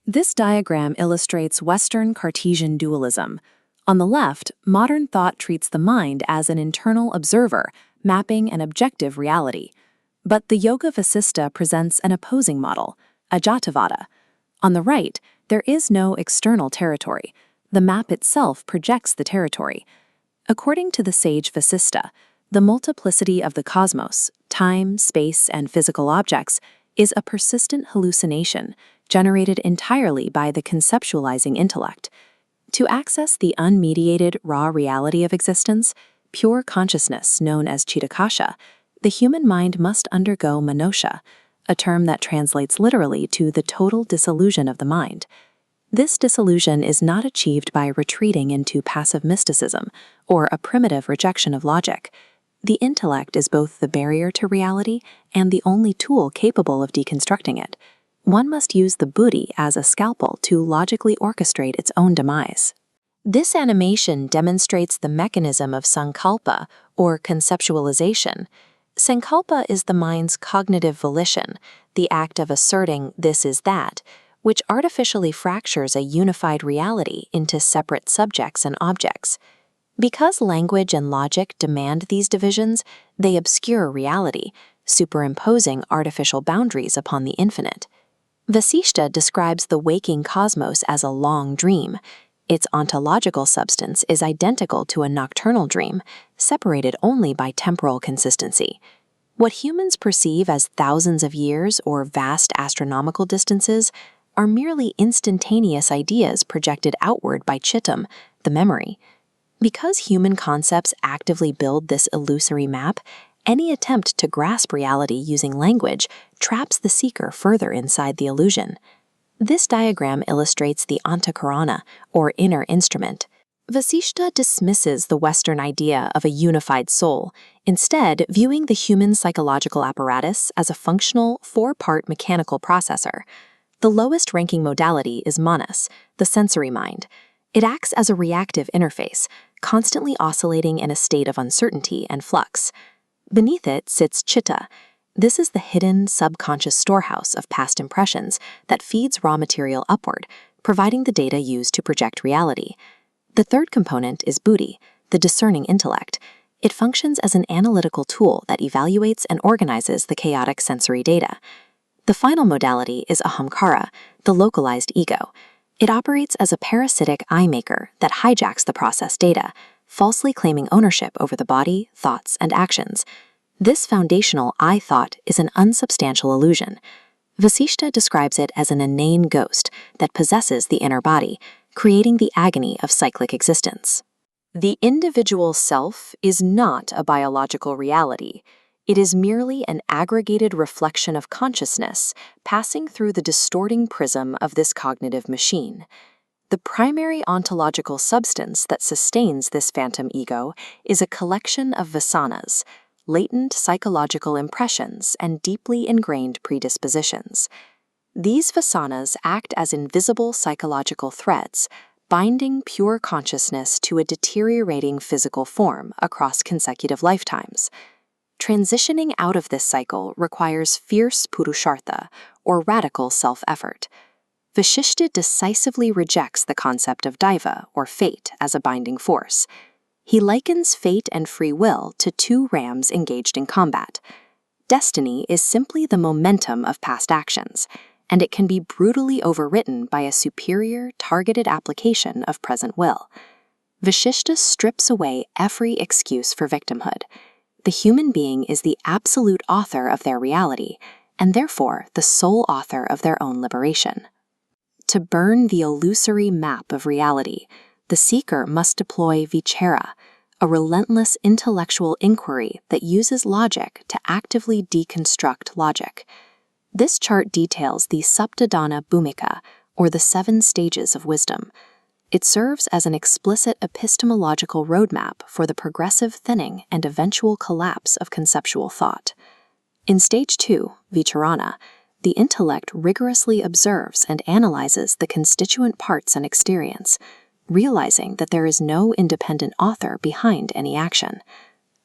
This diagram illustrates Western Cartesian dualism. On the left, modern thought treats the mind as an internal observer, mapping an objective reality. But the Yoga Vasishtha presents an opposing model, Ajatavada. On the right, there is no external territory. The map itself projects the territory. According to the sage Vasishtha, the multiplicity of the cosmos, time, space, and physical objects, is a persistent hallucination generated entirely by the conceptualizing intellect. To access the unmediated raw reality of existence, pure consciousness known as Chitakasha, the human mind must undergo manosha, a term that translates literally to the total dissolution of the mind. This dissolution is not achieved by retreating into passive mysticism or a primitive rejection of logic. The intellect is both the barrier to reality and the only tool capable of deconstructing it. One must use the buddhi as a scalpel to logically orchestrate its own demise. This animation demonstrates the mechanism of sankalpa, or conceptualization. Sankalpa is the mind's cognitive volition, the act of asserting this is that, which artificially fractures a unified reality into separate subjects and objects. Because language and logic demand these divisions, they obscure reality, superimposing artificial boundaries upon the infinite. Vasishtha describes the waking cosmos as a long dream. Its ontological substance is identical to a nocturnal dream, separated only by temporal consistency. What humans perceive as thousands of years or vast astronomical distances are merely instantaneous ideas projected outward by chittam, the memory. Because human concepts actively build this illusory map, any attempt to grasp reality using language traps the seeker further inside the illusion. This diagram illustrates the antakarana, or inner instrument. Vasishtha dismisses the Western idea of a unified soul, instead viewing the human psychological apparatus as a functional, four-part mechanical processor. The lowest-ranking modality is manas, the sensory mind. It acts as a reactive interface, constantly oscillating in a state of uncertainty and flux. Beneath it sits chitta. This is the hidden, subconscious storehouse of past impressions that feeds raw material upward, providing the data used to project reality. The third component is buddhi, the discerning intellect. It functions as an analytical tool that evaluates and organizes the chaotic sensory data. The final modality is ahamkara, the localized ego. It operates as a parasitic eye-maker that hijacks the processed data, falsely claiming ownership over the body, thoughts, and actions. This foundational I thought is an unsubstantial illusion. Vasishtha describes it as an inane ghost that possesses the inner body, creating the agony of cyclic existence. The individual self is not a biological reality. It is merely an aggregated reflection of consciousness passing through the distorting prism of this cognitive machine. The primary ontological substance that sustains this phantom ego is a collection of vasanas, latent psychological impressions and deeply ingrained predispositions. These vasanas act as invisible psychological threads, binding pure consciousness to a deteriorating physical form across consecutive lifetimes. Transitioning out of this cycle requires fierce purushartha, or radical self-effort. Vasishtha decisively rejects the concept of daiva, or fate, as a binding force. He likens fate and free will to two rams engaged in combat. Destiny is simply the momentum of past actions, and it can be brutally overwritten by a superior, targeted application of present will. Vasishtha strips away every excuse for victimhood. The human being is the absolute author of their reality, and therefore the sole author of their own liberation. To burn the illusory map of reality, the seeker must deploy vichara, a relentless intellectual inquiry that uses logic to actively deconstruct logic. This chart details the Saptadhana Bhumika, or the 7 stages of wisdom. It serves as an explicit epistemological roadmap for the progressive thinning and eventual collapse of conceptual thought. In Stage 2, Vicharana, the intellect rigorously observes and analyzes the constituent parts and experience, realizing that there is no independent author behind any action.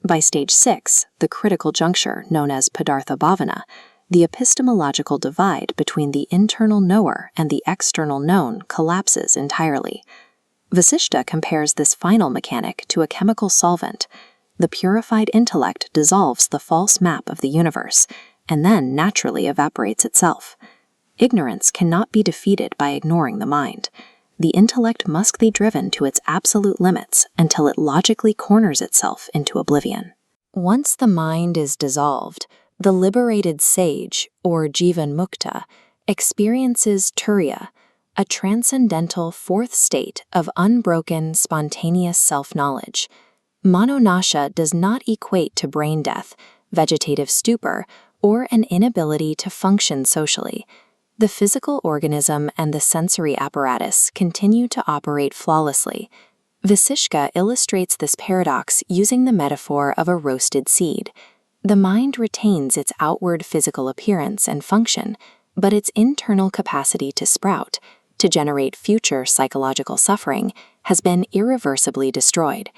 By Stage 6, the critical juncture known as Padartha Bhavana, The epistemological divide between the internal knower and the external known collapses entirely. Vasishtha compares this final mechanic to a chemical solvent. The purified intellect dissolves the false map of the universe, and then naturally evaporates itself. Ignorance cannot be defeated by ignoring the mind. The intellect must be driven to its absolute limits until it logically corners itself into oblivion. Once the mind is dissolved, the liberated sage, or Jivan Mukta, experiences Turiya, a transcendental fourth state of unbroken, spontaneous self-knowledge. Manonasha does not equate to brain death, vegetative stupor, or an inability to function socially. The physical organism and the sensory apparatus continue to operate flawlessly. Vasishtha illustrates this paradox using the metaphor of a roasted seed. The mind retains its outward physical appearance and function, but its internal capacity to sprout, to generate future psychological suffering, has been irreversibly destroyed.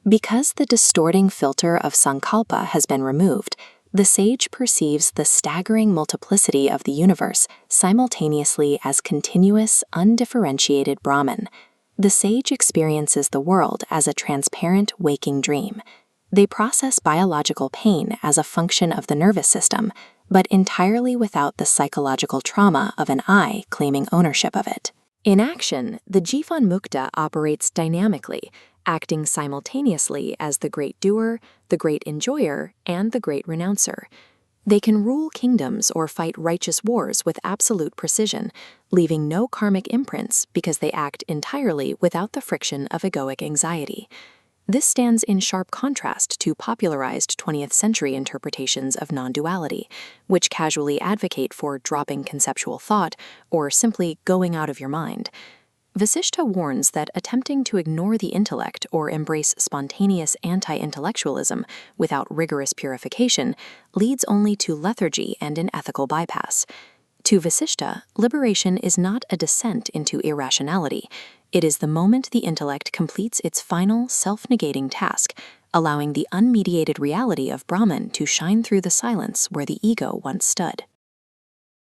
Because the distorting filter of sankalpa has been removed, the sage perceives the staggering multiplicity of the universe simultaneously as continuous, undifferentiated Brahman. The sage experiences the world as a transparent, waking dream. They process biological pain as a function of the nervous system, but entirely without the psychological trauma of an I claiming ownership of it. In action, the Jivan Mukta operates dynamically, acting simultaneously as the great doer, the great enjoyer, and the great renouncer. They can rule kingdoms or fight righteous wars with absolute precision, leaving no karmic imprints because they act entirely without the friction of egoic anxiety. This stands in sharp contrast to popularized 20th century interpretations of non-duality, which casually advocate for dropping conceptual thought or simply going out of your mind. Vasishtha warns that attempting to ignore the intellect or embrace spontaneous anti-intellectualism without rigorous purification leads only to lethargy and an ethical bypass. To Vasishtha, liberation is not a descent into irrationality. It is the moment the intellect completes its final, self-negating task, allowing the unmediated reality of Brahman to shine through the silence where the ego once stood.